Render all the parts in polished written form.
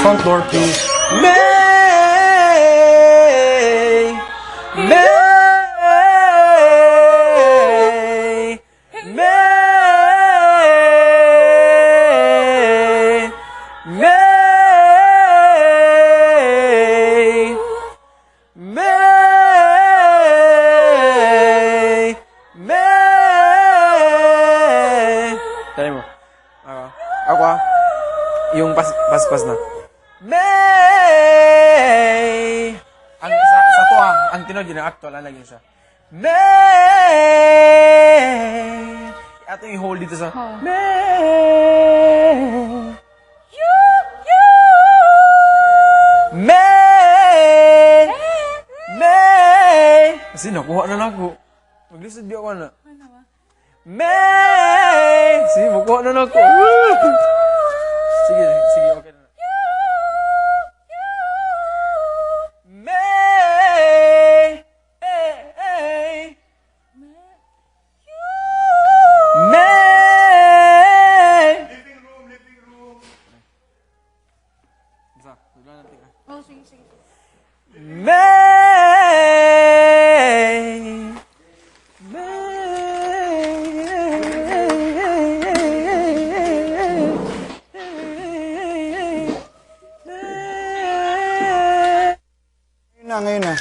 front door, please. May, May, May, May, May, May. Try mo. Ako yung pas na. May. Ang sa to ang tinod yun ang actual, lagyan siya. May. Ato yung hold dito sa May. May. May. Kasi nakuha na ako. Mag-listen di ako na. May. Sige, makuha na ako. Sige, okay na. May. May. Living room. Oh, sige, sige. May. Ngayon na.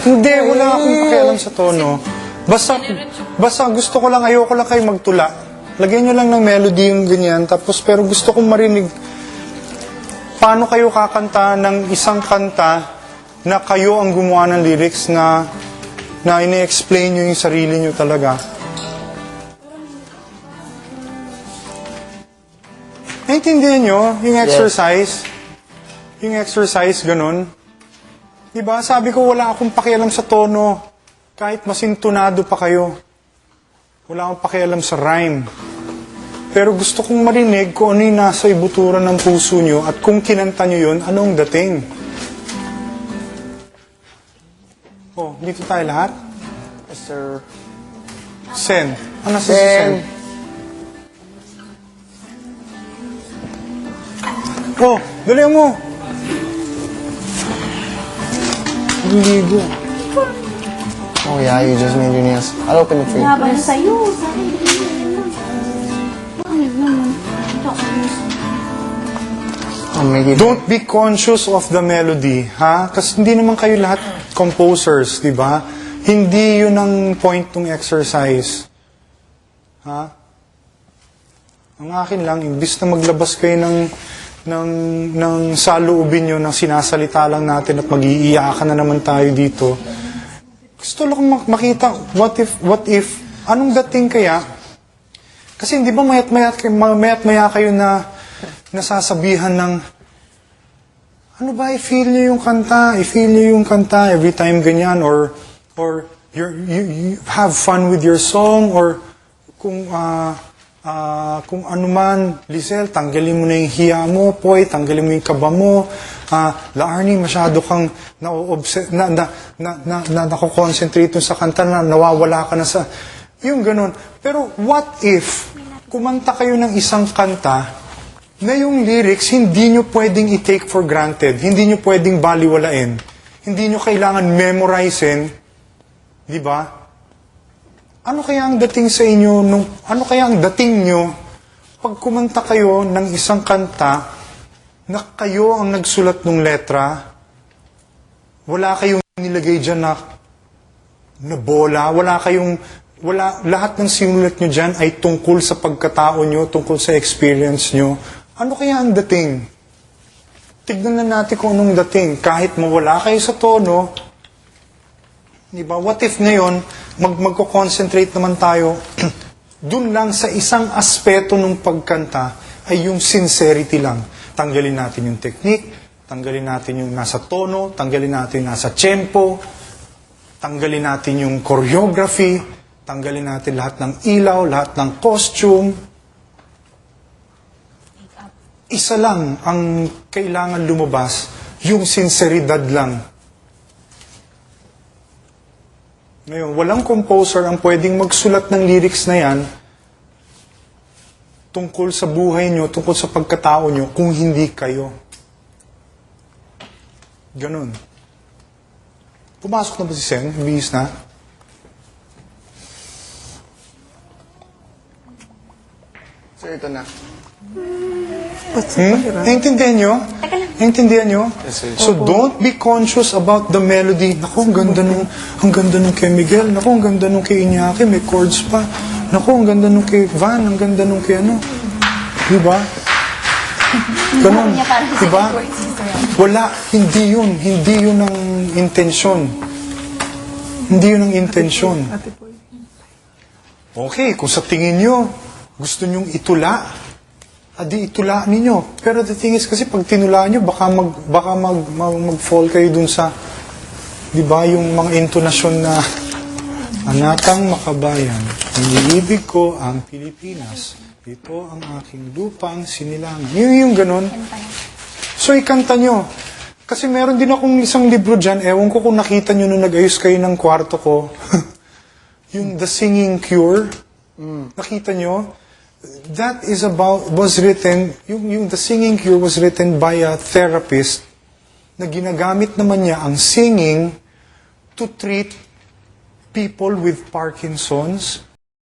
Hindi, wala akong pakialam sa tono. Basta gusto ko lang, ayoko lang kayo magtula. Lagyan nyo lang ng melody yung ganyan, tapos pero gusto kong marinig paano kayo kakanta ng isang kanta na kayo ang gumawa ng lyrics na ini-explain nyo yung sarili nyo talaga. Naintindihan nyo yung exercise? Yung exercise, ganun. Diba? Sabi ko, wala akong pakialam sa tono. Kahit masintunado pa kayo. Wala akong pakialam sa rhyme. Pero gusto kong marinig kung ano yung nasa ibuturan ng puso nyo at kung kinanta nyo yun, anong dating. Oh, dito tayo lahat? Yes, sir. Sen. Ano si Sen? Oh, dali mo. Ligo. Oh yeah, you just made your nails. I'll open it for you. Laban sa'yo. Sa akin, ano naman? I'll make it. Don't be conscious of the melody, ha? Kasi hindi naman kayo lahat composers, di ba? Hindi yun ang point ng exercise. Ha? Ang akin lang, imbis na maglabas kayo ng saloobin nyo, ng sinasalita lang natin at mag-iiyakan na naman tayo dito. Gusto lang makita, what if, anong dating kaya? Kasi hindi ba mayat maya kayo na nasasabihan ng, ano ba, i-feel nyo yung kanta every time ganyan, or you have fun with your song, or kung ano man, Lizelle, tanggalin mo na yung hiya mo, Poy, tanggalin mo yung kaba mo, La Arnie, masyado kang nako-concentrate sa kanta na nawawala ka na sa, yung ganun. Pero what if, kumanta kayo ng isang kanta, na yung lyrics, hindi nyo pwedeng i-take for granted, hindi nyo pwedeng baliwalain, hindi nyo kailangan memorizein, di ba? Ano kaya ang dating sa inyo, ano kaya ang dating nyo pag kumanta kayo ng isang kanta na kayo ang nagsulat ng letra, wala kayong nilagay dyan na bola, lahat ng sinulat nyo dyan ay tungkol sa pagkatao nyo, tungkol sa experience nyo. Ano kaya ang dating? Tignan na natin kung anong dating. Kahit mawala kayo sa tono, diba? What if ngayon, magko-concentrate naman tayo dun lang sa isang aspeto ng pagkanta ay yung sincerity lang. Tanggalin natin yung technique, tanggalin natin yung nasa tono, tanggalin natin yung nasa tempo, tanggalin natin yung choreography, tanggalin natin lahat ng ilaw, lahat ng costume. Isa lang ang kailangan lumabas, yung sinseridad lang. Ngayon, walang composer ang pwedeng magsulat ng lyrics na yan tungkol sa buhay nyo, tungkol sa pagkatao nyo, kung hindi kayo. Ganun. Pumasok na ba si Sen? Bihis na? Sir, ito na. Naintindihan nyo? Naintindihan nyo? Yes, sir. So don't be conscious about the melody. Naku, ang ganda nung kay Miguel. Naku, ang ganda nung kay Iñaki. May chords pa. Naku, ang ganda nung kay Van. Ang ganda nung kay ano. Diba? Ganun. Diba? Wala. Hindi yun. Hindi yun ang intensyon. Hindi yun ang intensyon. Okay, kung sa tingin nyo, gusto nyong itula, adi itula ninyo. Pero the thing is kasi pag tinula nyo, baka mag-fall kayo dun sa, di ba, yung mga intonasyon na anatang makabayan, iniibig ko ang Pilipinas. Ito ang aking lupang sinilangan. Yung ganun. So ikanta nyo. Kasi meron din akong isang libro dyan, ewan ko kung nakita nyo nung nag-ayos kayo ng kwarto ko. Yung The Singing Cure. Nakita nyo? That is was written, yung The Singing Cure was written by a therapist na ginagamit naman niya ang singing to treat people with Parkinson's